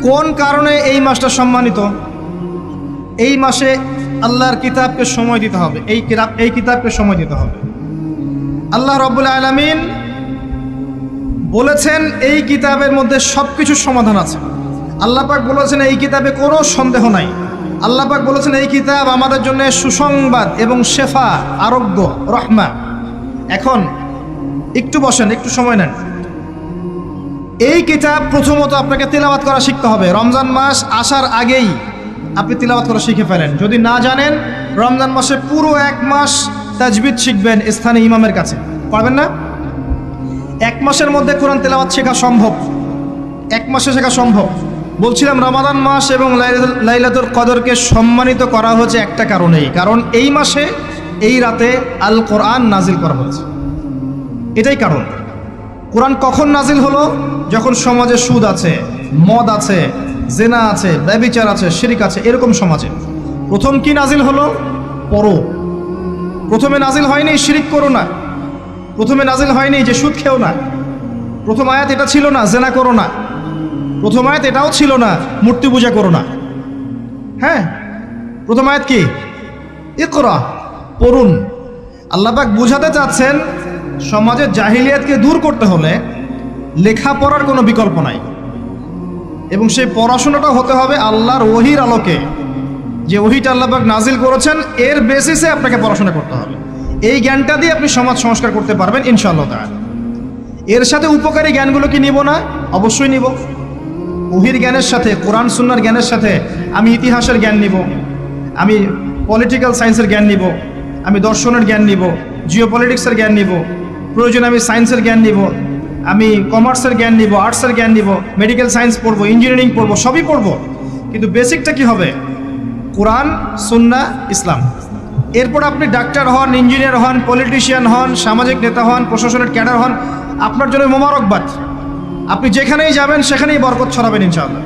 কোন কারণে এই মাসটা সম্মানিত। এই মাসে আল্লাহর কিতাবকে সময় দিতে হবে, এই কিতাবকে সময় দিতে হবে। আল্লাহ রাব্বুল আলামিন বলেছেন এই কিতাবের মধ্যে সব কিছুর সমাধান আছে। আল্লাহ পাক বলেছেন এই কিতাবে কোনো সন্দেহ নাই। আল্লাহ পাক বলেছেন এই কিতাব আমাদের জন্য সুসংবাদ এবং শেফা, আরোগ্য, রহমা। এখন একটু বসেন, একটু সময় নেন। এই কিতাব প্রথমত আপনাকে তিলাওয়াত করা শিখতে হবে। রমজান মাস আসার আগেই আপনি তিলাওয়াত করা শিখে ফেলেন। যদি না জানেন, রমজান মাসে পুরো এক মাস তাজবিদ শিখবেন স্থানীয় ইমামের কাছে। পারবেন না? এক মাসের মধ্যে কোরআন তেলাওয়াত শেখা সম্ভব, এক মাসে শেখা সম্ভব। বলছিলাম রমাদান মাস এবং লাইলাতুল কদরকে সম্মানিত করা হয়েছে একটা কারণেই, কারণ এই মাসে এই রাতে আল কোরআন নাজিল করা হয়েছে। এটাই কারণ। কোরআন কখন নাজিল হলো? যখন সমাজে সুদ আছে, মদ আছে, জেনা আছে, ব্যভিচার আছে, শিরিক আছে, এরকম সমাজে প্রথম কি নাজিল হলো? পড়ো। প্রথমে নাজিল হয়নি শিরিক করো না, প্রথমে নাজিল হয়নি যে সুদ খেও না, প্রথম আয়াত এটা ছিল না জেনা করো না, প্রথম আয়াত এটাও ছিল না মূর্তি পূজা করো না। হ্যাঁ, প্রথম আয়াত কি? ইকরা, পড়ুন। আল্লাহ পাক বুঝাতে চাচ্ছেন সমাজের জাহিলিয়াতকে দূর করতে হলে লেখাপড়ার কোনো বিকল্প নাই, এবং সেই পড়াশোনাটা হতে হবে আল্লাহর ওহির আলোকে। যে ওহিটা আল্লাহ পাক নাজিল করেছেন এর বেসিসে আপনাকে পড়াশোনা করতে হবে। এই জ্ঞানটা দিয়ে আপনি সমাজ সংস্কার করতে পারবেন ইনশাআল্লাহ তাআলা। এর সাথে উপকারী জ্ঞানগুলো কি নিব না? অবশ্যই নিব। ওহির জ্ঞানের সাথে, কোরআন সুন্নাহর জ্ঞানের সাথে আমি ইতিহাসের জ্ঞান নিব, আমি পলিটিক্যাল সায়েন্সের জ্ঞান নিব, আমি দর্শনের জ্ঞান নিব, জিওপলিটিক্সের জ্ঞান নিব, প্রয়োজনে আমি সায়েন্সের জ্ঞান নিব, আমি কমার্সের জ্ঞান নিব, আর্টসের জ্ঞান নিব, মেডিকেল সায়েন্স পড়বো, ইঞ্জিনিয়ারিং পড়বো, সবই পড়বো। কিন্তু বেসিকটা কি হবে? কোরআন, সুন্নাহ, ইসলাম। এরপর আপনি ডাক্তার হন, ইঞ্জিনিয়ার হন, পলিটিশিয়ান হন, সামাজিক নেতা হন, প্রশাসনের ক্যাডার হন, আপনার জন্য মোবারকবাদ। আপনি যেখানেই যাবেন সেখানেই বরকত ছড়াবেন ইনশাআল্লাহ।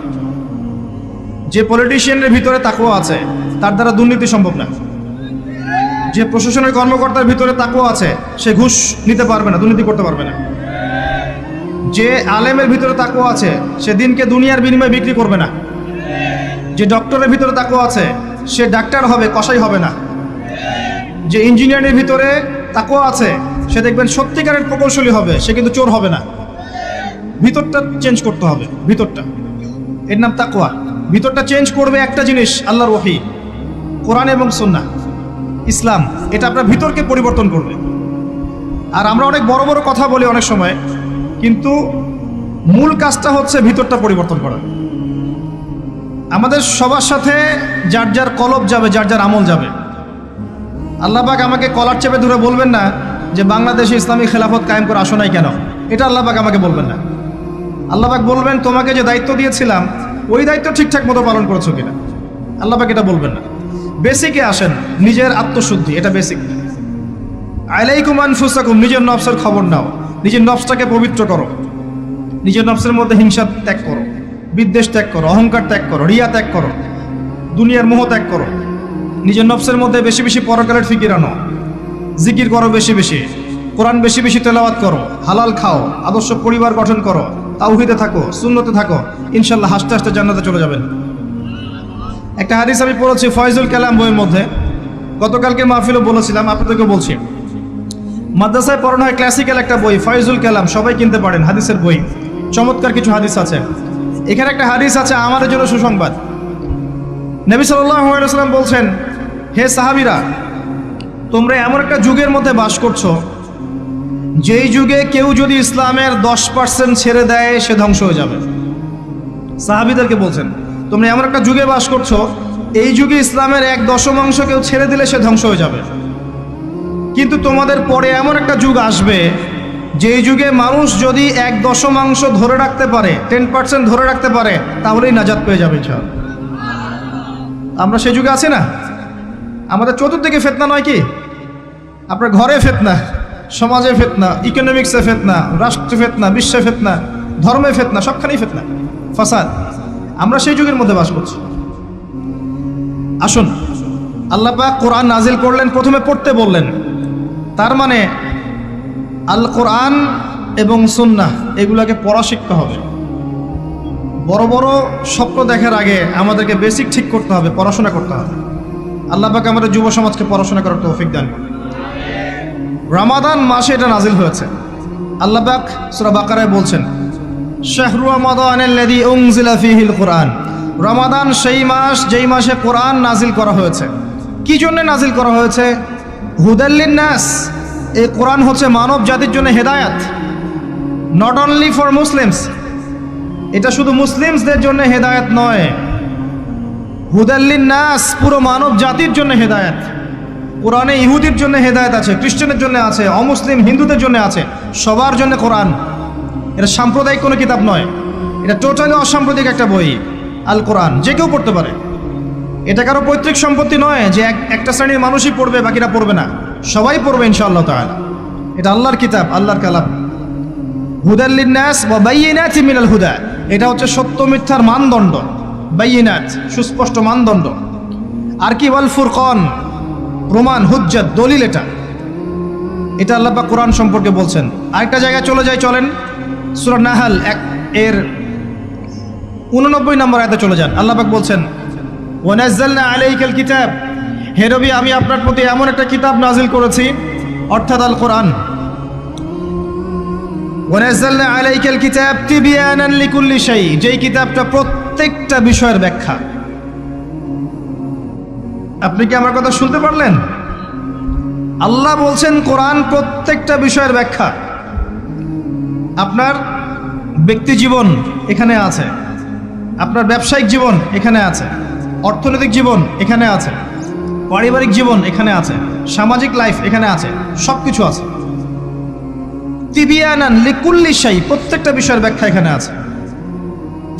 যে পলিটিশিয়ানের ভিতরে তাকওয়া আছে তার দ্বারা দুর্নীতি সম্ভব না। যে প্রশাসনের কর্মকর্তার ভিতরে তাকওয়া আছে সে ঘুষ নিতে পারবে না, দুর্নীতি করতে পারবে না। যে আলেমের ভিতরে তাকওয়া আছে সে দিনকে দুনিয়ার বিনিময়ে বিক্রি করবে না। যে ডক্টরের ভিতরে তাকওয়া আছে সে ডাক্তার হবে, কসাই হবে না। যে ইঞ্জিনিয়ারের ভিতরে তাকওয়া আছে সে দেখবেন সত্যিকারের প্রকৌশলী হবে, সে কিন্তু চোর হবে না। ভিতরটা চেঞ্জ করতে হবে, ভিতরটা, এর নাম তাকওয়া। ভিতরটা চেঞ্জ করবে একটা জিনিস, আল্লাহর ওহী, কোরআন এবং সুন্নাহ, ইসলাম। এটা আপনার ভিতরকে পরিবর্তন করবে। আর আমরা অনেক বড় বড় কথা বলি অনেক সময়, কিন্তু মূল কাজটা হচ্ছে ভিতরটা পরিবর্তন করা। আমাদের সবার সাথে যার যার কলব যাবে, যার যার আমল যাবে। আল্লাহ পাক আমাকে কলার চেপে ধরে বলবেন না যে বাংলাদেশে ইসলামী খেলাফত কায়েম করে আসো নাই কেন, এটা আল্লাহ পাক আমাকে বলবেন না। আল্লাহ পাক বলবেন তোমাকে যে দায়িত্ব দিয়েছিলাম ওই দায়িত্ব ঠিকঠাক মতো পালন করেছো কিনা। আল্লাহ পাক এটা বলবেন না। বেসিকে আসেন, নিজের আত্মশুদ্ধি, এটা বেসিক। আলাইকুম আনফুসাকুম, নিজের নফসের খবর নাও, নিজের নফসটাকে পবিত্র করো। নিজের নফসের মধ্যে হিংসা ত্যাগ করো, বিদ্বেষ ত্যাগ করো, অহংকার ত্যাগ করো, রিয়া ত্যাগ করো, দুনিয়ার মোহ ত্যাগ করো। নিজের নফসের মধ্যে বেশি বেশি পরকালের ফিকির আনো, জিকির করো বেশি বেশি, কোরআন বেশি বেশি তেলাওয়াত করো, হালাল খাও, আদর্শ পরিবার গঠন করো, তাওহীদে থাকো, সুন্নতে থাকো, ইনশাল্লাহ হাসতে হাসতে জান্নাতে চলে যাবেন। একটা হাদিস আমি পড়েছি ফয়জুল কালাম বইয়ের মধ্যে, গতকালকে মাহফিলও বলেছিলাম, আপনাদেরকে বলছি। মাদ্রাসায় পড়ানো হয় ক্লাসিক্যাল একটা বই ফয়জুল কালাম, সবাই কিনতে পারেন, হাদিসের বই, চমৎকার কিছু হাদিস আছে। এখানে একটা হাদিস আছে আমাদের জন্য সুসংবাদ। নবী সাল্লাল্লাহু আলাইহি ওয়াসাল্লাম বলছেন, হে সাহাবীরা, তোমরা এমন একটা যুগের মধ্যে বাস করছো যেই যুগে কেউ যদি ইসলামের 10% ছেড়ে দেয় সে ধ্বংস হয়ে যাবে। সাহাবীদেরকে বলছেন, তোমরা এমন একটা যুগে বাস করছো এই যুগে ইসলামের 1/10 কেউ ছেড়ে দিলে সে ধ্বংস হয়ে যাবে। কিন্তু তোমাদের পরে এমন একটা যুগ আসবে যেই যুগে মানুষ যদি 1/10 ধরে রাখতে পারে, 10% ধরে রাখতে পারে, তাহলেই নাজাত পেয়ে যাবে ইনশাআল্লাহ। আমরা সেই যুগে আছি না? আমাদের চতুর্দিকে ফিতনা নয় কি? আপনার ঘরে ফিতনা, সমাজে ফিতনা, ইকোনমিক্সে ফিতনা, রাষ্ট্রে ফিতনা, বিশ্বে ফিতনা, ধর্মে ফিতনা, সবখানেই ফিতনা, ফাসাদ। আমরা সেই যুগের মধ্যে বাস করছি। আসুন, আল্লাহ পাক কোরআন নাজিল করলেন, প্রথমে পড়তে বললেন। তার মানে আল কোরআন এবং সুন্নাহ এগুলোকে পড়া শিখতে হবে। বড় বড় স্বপ্ন দেখার আগে আমাদেরকে বেসিক ঠিক করতে হবে, পড়াশোনা করতে হবে। আল্লাহ পাক আমাদের যুব সমাজকে পড়াশোনা করার তৌফিক দান করুন। রমাদান মাসে এটা নাজিল হয়েছে। আল্লাহ পাক সূরা বাকারায় বলছেন, শাহরু রমাদানাল্লাযী উনজিলা ফীহিল কুরআন। রমাদান সেই মাস যেই মাসে কোরআন নাজিল করা হয়েছে। কি জন্য নাজিল করা হয়েছে? হুদাল লিন-নাস। এই কোরআন হচ্ছে মানব জাতির জন্য হেদায়াত, নট অনলি ফর মুসলিমস। এটা শুধু মুসলিমসদের জন্য হেদায়াত নয়, হুদাল লিন-নাস, পুরো মানব জাতির জন্য হেদায়াত। কোরআনে ইহুদির জন্য হেদায়েত আছে, খ্রিস্টানের জন্য আছে, অমুসলিম হিন্দুদের জন্য আছে, সবার জন্য কোরআন। এটা সাম্প্রদায়িক কোনো কিতাব নয়, এটা টোটালি অসাম্প্রদায়িক একটা বই। আল কোরআন যে কেউ পড়তে পারে। এটা কারো পৈতৃক সম্পত্তি নয় যে একটা শ্রেণীর মানুষই পড়বে বাকিরা পড়বে না, সবাই পড়বে ইনশাআল্লাহ তাআলা। এটা আল্লাহর কিতাব, আল্লাহর কালাম। হুদাল লিন-নাস ওয়া বাইয়িনাতিন মিনাল হুদা। এটা হচ্ছে সত্য মিথ্যার মানদণ্ড, বাইয়িনাত, সুস্পষ্ট মানদণ্ড। আর কি? ওয়াল ফুরকান, প্রমাণ, হুজ্জাত, দলিল। এটা আল্লাহ পাক কোরআন সম্পর্কে বলছেন। আরেকটা জায়গায় চলে যাই, চলেন সূরা নাহল এর 89 নম্বর আয়াতে চলে যান। আল্লাহ পাক বলছেন, ওয়া নাযালনা আলাইকাল কিতাব। হে নবী, আমি আপনার প্রতি এমন একটা কিতাব নাজিল করেছি, অর্থাৎ আল কোরআন। ওয়া নাযালনা আলাইকাল কিতাব তিবয়ানান লিকুল্লি শাই, যেই কিতাবটা প্রত্যেকটা বিষয়ের ব্যাখ্যা। আপনি কি আমার কথা শুনতে পারলেন? আল্লাহ বলছেন কোরআন প্রত্যেকটা বিষয়ের ব্যাখ্যা। আপনার ব্যক্তি জীবন এখানে আছে, আপনার ব্যবসায়িক জীবন এখানে আছে, অর্থনৈতিক জীবন এখানে আছে, পারিবারিক জীবন এখানে আছে, সামাজিক লাইফ এখানে আছে, সব কিছু আছে। তিবিয়ানান লিকুল্লি শাই, প্রত্যেকটা বিষয়ের ব্যাখ্যা এখানে আছে।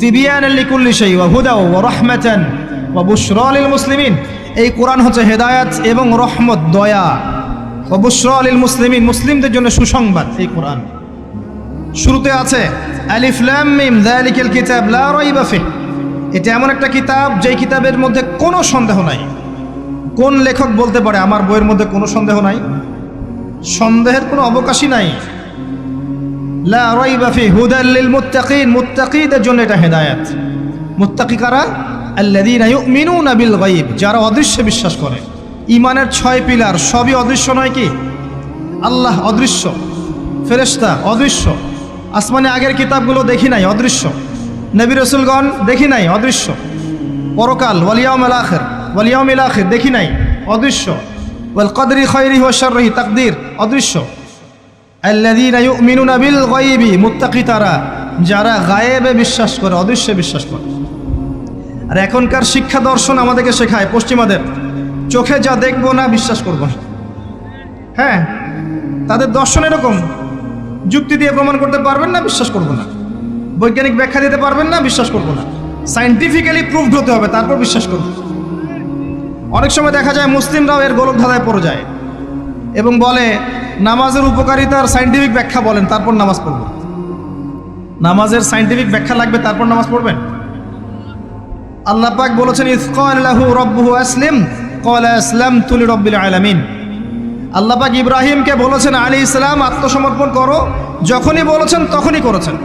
তিবিয়ানান লিকুল্লি শাই ওয়া হুদা ওয়া রাহমাতান ওয়া বুশরা লিল মুসলিমিন। এই কোরআন হচ্ছে হেদায়াত এবং রহমত, দয়া। ওয়া বুশরা লিল মুসলিমিন, মুসলিমদের জন্য সুসংবাদ। এই কোরআন শুরুতে আছে আলিফ লাম মিম যালিকাল কিতাব লা রাইবা ফিহ। এটা এমন একটা কিতাব যেই কিতাবের মধ্যে কোনো সন্দেহ নাই। কোন লেখক বলতে পারে আমার বইয়ের মধ্যে কোনো সন্দেহ নাই? সন্দেহের কোনো অবকাশই নাই। লা রাইবা ফিহ হুদাল লিল মুত্তাকিন, মুত্তাকিদের জন্য এটা হেদায়াত। মুত্তাকি কারা? আল্লাযীনা ইউমিনুনা বিল গায়ব, যারা অদৃশ্যে বিশ্বাস করে। ঈমানের 6 পিলার সবই অদৃশ্য নয় কি? আল্লাহ অদৃশ্য, ফেরেশতা অদৃশ্য, আসমানে আগের কিতাবগুলো দেখি নাই, অদৃশ্য। নবী রাসূলগণ দেখি নাই, অদৃশ্য। পরকাল, ওয়াল ইয়াউমিল আখির, ওয়াল ইয়াউমিল আখির দেখি নাই, অদৃশ্য। ওয়াল কদরি খায়রিহি ওয়া শাররিহি, তাকদীর অদৃশ্য। আল্লাযীনা ইউমিনুনা বিল গায়বি, মুত্তাকি তারা যারা গায়েবে বিশ্বাস করে, অদৃশ্যে বিশ্বাস করে। আর এখনকার শিক্ষা দর্শন আমাদেরকে শেখায়, পশ্চিমাদের, চোখে যা দেখবো না বিশ্বাস করবো না। হ্যাঁ, তাদের দর্শন এরকম, যুক্তি দিয়ে প্রমাণ করতে পারবেন না, বিশ্বাস করবো না। বৈজ্ঞানিক ব্যাখ্যা দিতে পারবেন না, বিশ্বাস করবো না। সায়েন্টিফিক্যালি প্রুভড হতে হবে, তারপর বিশ্বাস করব। অনেক সময় দেখা যায় মুসলিমরাও এর গোলক ধাঁধায় পড়ে যায় এবং বলে নামাজের উপকারিতার সায়েন্টিফিক ব্যাখ্যা বলেন, তারপর নামাজ পড়ব। নামাজের সায়েন্টিফিক ব্যাখ্যা লাগবে, তারপর নামাজ পড়বেন? আল্লাহ পাক বলেছেন ইয ক্বালা লাহু রাব্বুহু আসলিম ক্বালা আসলামতু লিরাব্বিল আলামিন। আল্লাহ পাক ইব্রাহিমকে বলেছেন আলাইহিস সালাম আত্মসমর্পণ করো, যখনই বলেছেন তখনই করেছেন।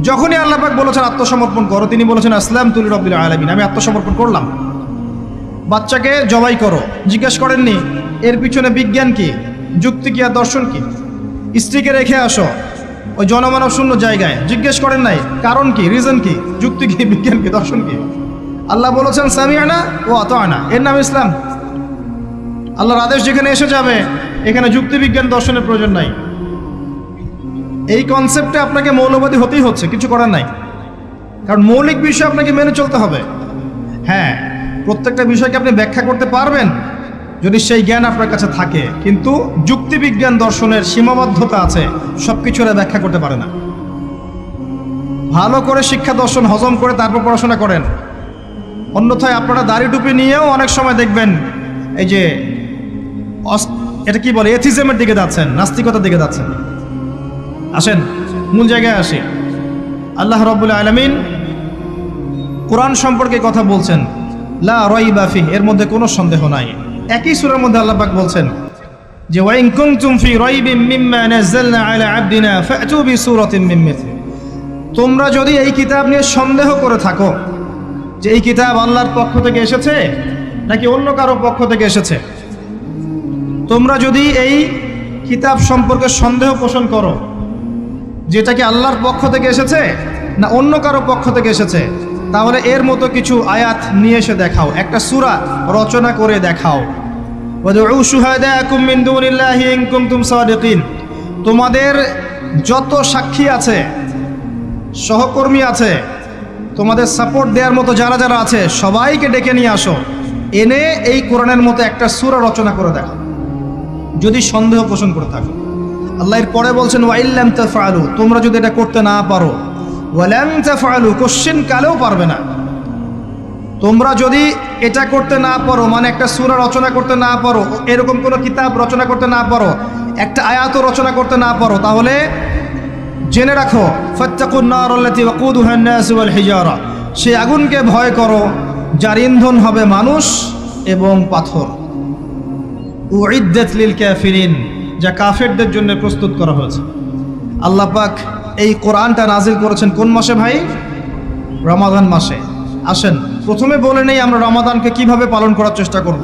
যখনই আল্লাহ পাক বলেছেন আত্মসমর্পণ করো, তিনি বলেছেন আসলামতু লিরাব্বিল আলামিন, আমি আত্মসমর্পণ করলাম। বাচ্চাকে জবাই করো, জিজ্ঞেস করেননি এর পিছনে বিজ্ঞান কি, যুক্তি কি, আর দর্শন কি? স্ত্রীকে রেখে আসো ওই জনমানব শূন্য জায়গায়, জিজ্ঞেস করেন নাই কারণ কি, রিজন কি, যুক্তি কি, বিজ্ঞান কি, দর্শন কি? আল্লাহ বলেছেন সামিআনা ওয়া আতা'না, এর নাম ইসলাম। আল্লাহর আদেশ যেখানে এসে যাবে এখানে যুক্তি বিজ্ঞান দর্শনের প্রয়োজন নাই। এই কনসেপ্টে আপনাকে মৌলবাদী হতেই হচ্ছে, কিছু করার নাই, কারণ মৌলিক বিষয় আপনাকে মেনে চলতে হবে। হ্যাঁ, প্রত্যেকটা বিষয়কে আপনি ব্যাখ্যা করতে পারবেন যদি সেই জ্ঞান আপনার কাছে থাকে, কিন্তু যুক্তিবিজ্ঞান দর্শনের সীমাবদ্ধতা আছে, সব কিছুর ব্যাখ্যা করতে পারে না। ভালো করে শিক্ষা দর্শন হজম করে তারপর পড়াশোনা করেন, অন্যথায় আপনারা দাড়ি টুপি নিয়েও অনেক সময় দেখবেন এই যে এটা কি বলে এথিজমের দিকে যাচ্ছেন, নাস্তিকতার দিকে যাচ্ছেন। আসেন মূল জায়গায় আসি। আল্লাহ রাব্বুল আলামিন কোরআন সম্পর্কে কথা বলছেন, লা রাইবা ফিহি, এর মধ্যে কোনো সন্দেহ নাই। একই সূরার মধ্যে আল্লাহ পাক বলছেন যে ওয়া ইন কুনতুম ফি রাইবিন মিম্মা নাযালনা আলা আবদিনা ফাতু বিসূরাতিন মিন মিথলি, তোমরা যদি এই কিতাব নিয়ে সন্দেহ করে থাকো যে এই কিতাব আল্লাহর পক্ষ থেকে এসেছে নাকি অন্য কারো পক্ষ থেকে এসেছে, তোমরা যদি এই কিতাব সম্পর্কে সন্দেহ পোষণ করো যেটা কি আল্লাহর পক্ষ থেকে এসেছে না অন্য কারো পক্ষ থেকে এসেছে, তাহলে এর মতো কিছু আয়াত নিয়ে এসে দেখাও, একটা সূরা রচনা করে দেখাও। ওয়াদউ শুহাদাকুম মিন দুনিল্লাহি ইন কুনতুম সাদিকিন, তোমাদের যত সাক্ষী আছে, সহকর্মী আছে, তোমাদের সাপোর্ট দেওয়ার মতো যারা যারা আছে সবাইকে ডেকে নিয়ে আসো, এনে এই কোরআনের মতো একটা সূরা রচনা করে দেখাও যদি সন্দেহ পোষণ করে থাকো। আল্লাহ এর পরে বলছেন ওয়া ইল্লাম তাফআলু, তোমরা যদি এটা করতে না পারো, ওয়ালাম তাফআলু, কোশ্চেন কালেও পারবে না। তোমরা যদি এটা করতে না পারো, মানে একটা সূরা রচনা করতে না পারো, এরকম কোনো কিতাব রচনা করতে না পারো, একটা আয়াতও রচনা করতে না পারো, তাহলে জেনে রাখো ফাত্তাকুন নারাল্লাতী ওয়াকুদুহান নাস ওয়াল হিজারা, সেই আগুনকে ভয় করো যার ইন্ধন হবে মানুষ এবং পাথর। উইদ্দাত লিল কাফিরিন, যা কাফেরদের জন্য প্রস্তুত করা হয়েছে। আল্লাহ পাক এই কোরআনটা নাজিল করেছেন কোন মাসে ভাই? রমাদান মাসে। আসেন প্রথমে বলে নেই আমরা রমাদানকে কিভাবে পালন করার চেষ্টা করব,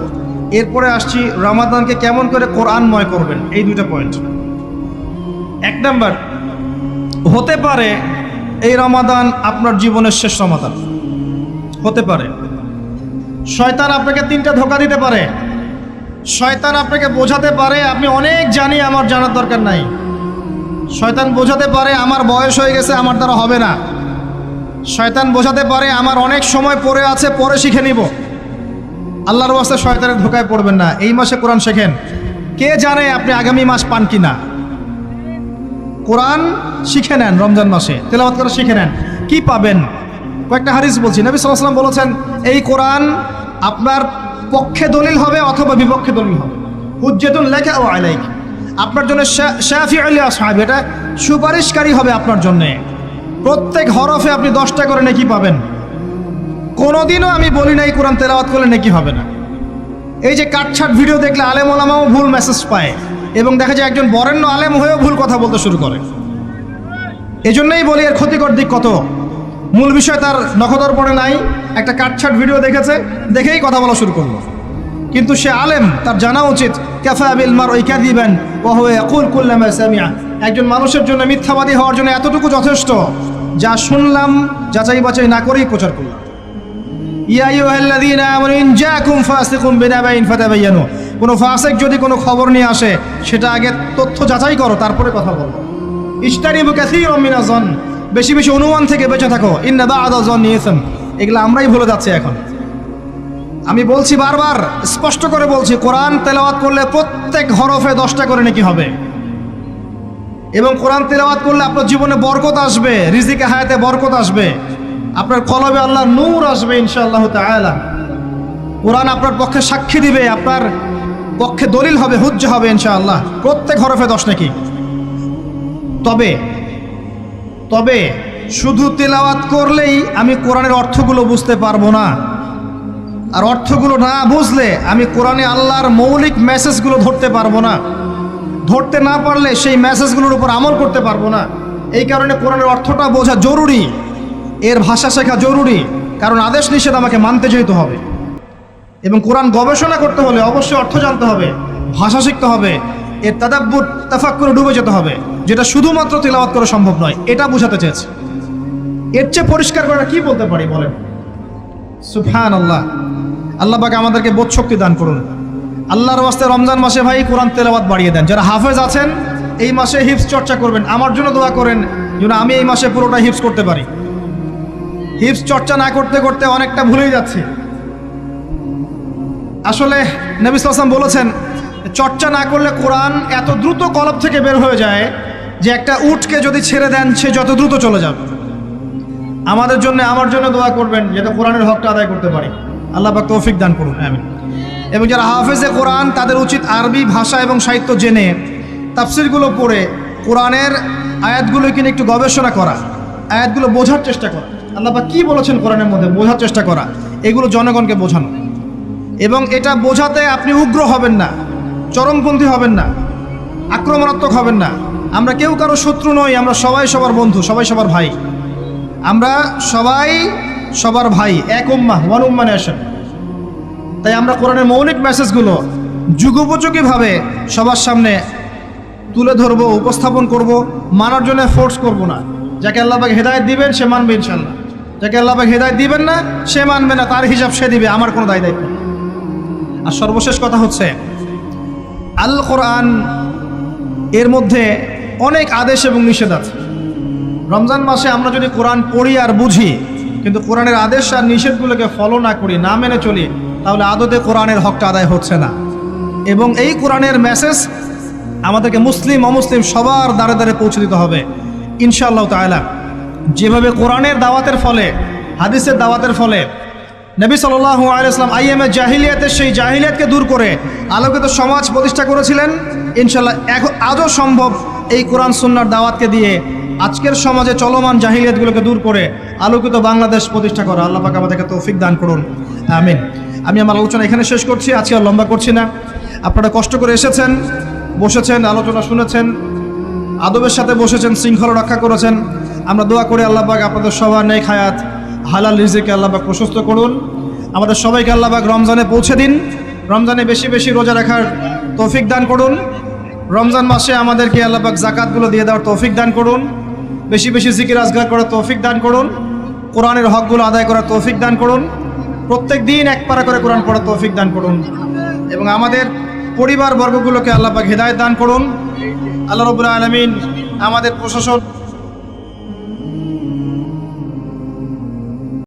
এরপরে আসছি রমাদানকে কেমন করে কোরআনময় করবেন, এই দুটো পয়েন্ট। এক নাম্বার, হতে পারে এই রমাদান আপনার জীবনের শেষ রমাদান হতে পারে। শয়তান আপনাকে তিনটা ধোঁকা দিতে পারে। শয়তান আপনাকে বোঝাতে পারে আপনি অনেক জানি, আমার জানার দরকার নাই। শয়তান বোঝাতে পারে আমার বয়স হয়ে গেছে, আমার দ্বারা হবে না। শয়তান বোঝাতে পারে আমার অনেক সময় পড়ে আছে, পরে শিখে নিব। আল্লাহর ওয়াস্তে শয়তানের ধোঁকায় পড়বেন না। এই মাসে কোরআন শেখেন, কে জানে আপনি আগামী মাস পান কিনা। কোরআন শিখে নেন, রমজান মাসে তেলাওয়াত করে শিখে নেন, কি পাবেন? কয়েকটা হাদিস বলছি। নবী সাল্লাল্লাহু আলাইহি ওয়াসাল্লাম বলেছেন এই কোরআন আপনার পক্ষে দলিল হবে অথবা বিপক্ষে দলিল হবে। হুজ্জাতুন লাকা ওয়া আলাইক, আপনার জন্য শাফিউল লিআসহাবি, এটা সুপারিশকারী হবে আপনার জন্য। প্রত্যেক হরফে আপনি 10টা করে নেকি পাবেন। কোনোদিনও আমি বলি নাই কোরআন তেলাওয়াত করলে নেকি হবে না। এই যে কাটছাট ভিডিও দেখলে আলেম ওলামাও ভুল মেসেজ পায়, এবং দেখা যায় একজন বরেণ্য আলেম হয়েও ভুল কথা বলতে শুরু করে। এজন্যই বলি এর ক্ষতিকর দিক কত। মূল বিষয় তার নখদর্পণে নাই, একটা কাটছাট ভিডিও দেখেছে, দেখেই কথা বলা শুরু করলো। কিন্তু সে আলেম, তার জানা উচিত কাফা বিল মারই কাযিবান ওয়া হুয়া ইয়াকুল কুল্লামা সামিআ, একজন মানুষের জন্য মিথ্যাবাদী হওয়ার জন্য এতটুকু যথেষ্ট, যা শুনলাম যাচাই বাছাই না করেই প্রচার করলাম। ইয়া আইয়ুহাল্লাযীনা আমানু ইন জাআকুম ফাসিকুম বিনাবাইন ফাতাবায়ানু, কোনো ফাসিক যদি কোনো খবর নিয়ে আসে সেটা আগে তথ্য যাচাই করো, তারপরে কথা বলো। ইজতানিবু কাসীরাম মিনাজ যন, বেশি বেশি অনুমান থেকে বেঁচে থাকো। ইন্না বা'দা যন্নি ইসম, এগুলো আমরাই ভুলে যাচ্ছি এখন। আমি বলছি বারবার, স্পষ্ট করে বলছি, কোরআন তেলাওয়াত করলে প্রত্যেক হরফে 10টা করে নেকি হবে। এবং কোরআন তেলাওয়াত করলে আপনার জীবনে বরকত আসবে, রিজিকে হায়াতে বরকত আসবে, আপনার কলবে আল্লাহর নূর আসবে ইনশাআল্লাহ তাআলা। কোরআন আপনার পক্ষে সাক্ষী দিবে, আপনার পক্ষে দলিল হবে, হুজ্জা হবে ইনশাআল্লাহ। প্রত্যেক হরফে 10 নেকি। তবে তবে শুধু তেলাওয়াত করলেই আমি কোরআনের অর্থগুলো বুঝতে পারবো না, আর অর্থগুলো না বুঝলে আমি কোরআনে আল্লাহর মৌলিক মেসেজগুলো ধরতে পারবো না, ধরতে না পারলে সেই মেসেজগুলোর উপর আমল করতে পারবো না। এই কারণে কোরআনের অর্থটা বোঝা জরুরি, এর ভাষা শেখা জরুরি, কারণ আদেশ নিষেধ আমাকে মানতে যেতে হবে। এবং কোরআন গবেষণা করতে হলে অবশ্যই অর্থ জানতে হবে, ভাষা শিখতে হবে, এর তাদাব্বুর তাফাক্কুরে ডুবে যেতে হবে, যেটা শুধুমাত্র তিলাওয়াত করা সম্ভব নয়। এটা বোঝাতে চেয়েছে। এর চেয়ে পরিষ্কার করে কি বলতে পারি বলেন? সুবহানাল্লাহ। আল্লাহ পাক আমাদেরকে বোধ শক্তি দান করুন। আল্লাহর ওয়াস্তে রমজান মাসে ভাই কোরআন তেলাওয়াত বাড়িয়ে দেন। যারা হাফেজ আছেন এই মাসে হিফজ চর্চা করবেন, আমার জন্য দোয়া করেন যেন আমি এই মাসে পুরোটা হিফজ করতে পারি। হিফজ চর্চা না করতে করতে অনেকটা ভুলেই যাচ্ছি। আসলে নবী সাল্লাল্লাহু আলাইহি ওয়াসাল্লাম বলেছেন, চর্চা না করলে কোরআন এত দ্রুত কলব থেকে বের হয়ে যায় যে একটা উটকে যদি ছেড়ে দেন সে যত দ্রুত চলে যাবে। আমাদের জন্য, আমার জন্য দোয়া করবেন যাতে কোরআনের হকটা আদায় করতে পারি। আল্লাহ পাক তৌফিক দান করুন, আমিন। এবং যারা হাফেজে কোরআন তাদের উচিত আরবি ভাষা এবং সাহিত্য জেনে তাফসিরগুলো পড়ে কোরআনের আয়াতগুলো কিনে একটু গবেষণা করা, আয়াতগুলো বোঝার চেষ্টা করা, আল্লাহ পাক কী বলেছেন কোরআনের মধ্যে বোঝার চেষ্টা করা, এগুলো জনগণকে বোঝানো। এবং এটা বোঝাতে আপনি উগ্র হবেন না, চরমপন্থী হবেন না, আক্রমণাত্মক হবেন না। আমরা কেউ কারো শত্রু নই, আমরা সবাই সবার বন্ধু, সবাই সবার ভাই। আমরা সবাই সবার ভাই, এক উম্মাহ, ওয়ান উম্মাহ নেশন। তাই আমরা কোরআনের মৌলিক মেসেজগুলো যুগোপযোগীভাবে সবার সামনে তুলে ধরবো, উপস্থাপন করব, মানার জন্য ফোর্স করব না। যাকে আল্লাহ পাক হেদায়েত দিবেন সে মানবে ইনশাআল্লাহ, যাকে আল্লাহ পাক হেদায়েত দিবেন না সে মানবে না, তার হিসাব সে দিবে, আমার কোনো দায়িত্ব নেই। আর সর্বশেষ কথা হচ্ছে, আল কোরআন এর মধ্যে অনেক আদেশ এবং নিষেধ আছে। রমজান মাসে আমরা যদি কোরআন পড়ি আর বুঝি কিন্তু কোরআনের আদেশ আর নিষেধগুলোকে ফলো না করি, না মেনে চলি, তাহলে আদতে কোরআনের হকটা আদায় হচ্ছে না। এবং এই কোরআনের মেসেজ আমাদেরকে মুসলিম অমুসলিম সবার দ্বারে দ্বারে পৌঁছে দিতে হবে ইনশাআল্লাহ তাআলা। যেভাবে কোরআনের দাওয়াতের ফলে, হাদিসের দাওয়াতের ফলে নবী সাল্লাল্লাহু আলাইহি ওয়াসাল্লাম আইয়ামে জাহিলিয়াতের সেই জাহিলিয়াতকে দূর করে আলোকিত সমাজ প্রতিষ্ঠা করেছিলেন, ইনশাআল্লাহ আজও সম্ভব এই কোরআন সুন্নাহর দাওয়াতকে দিয়ে আজকের সমাজে চলমান জাহিলিয়াতগুলোকে দূর করে আলোকিত বাংলাদেশ প্রতিষ্ঠা করা। আল্লাহ পাক আমাদেরকে তৌফিক দান করুন, আমিন। আমি আমার আলোচনা এখানে শেষ করছি, আজকে আর লম্বা করছি না। আপনারা কষ্ট করে এসেছেন, বসেছেন, আলোচনা শুনেছেন, আদবের সাথে বসেছেন, শৃঙ্খলা রক্ষা করেছেন। আমরা দোয়া করি আল্লাহ পাক আপনাদের সবার নেক হায়াত, হালাল রিজিকে আল্লাহ পাক প্রশস্ত করুন। আমাদের সবাইকে আল্লাহ পাক রমজানে পৌঁছে দিন, রমজানে বেশি বেশি রোজা রাখার তৌফিক দান করুন। রমজান মাসে আমাদেরকে আল্লাহ পাক যাকাতগুলো দিয়ে দেওয়ার তৌফিক দান করুন, বেশি বেশি জিকির আজগার করার তৌফিক দান করুন, কোরআনের হকগুলো আদায় করার তৌফিক দান করুন, প্রত্যেক দিন এক পারা করে কোরআন পড়ার তৌফিক দান করুন। এবং আমাদের পরিবার বর্গগুলোকে আল্লাহ পাক হেদায়েত দান করুন। আল্লাহ রাব্বুল আলামিন আমাদের প্রশাসন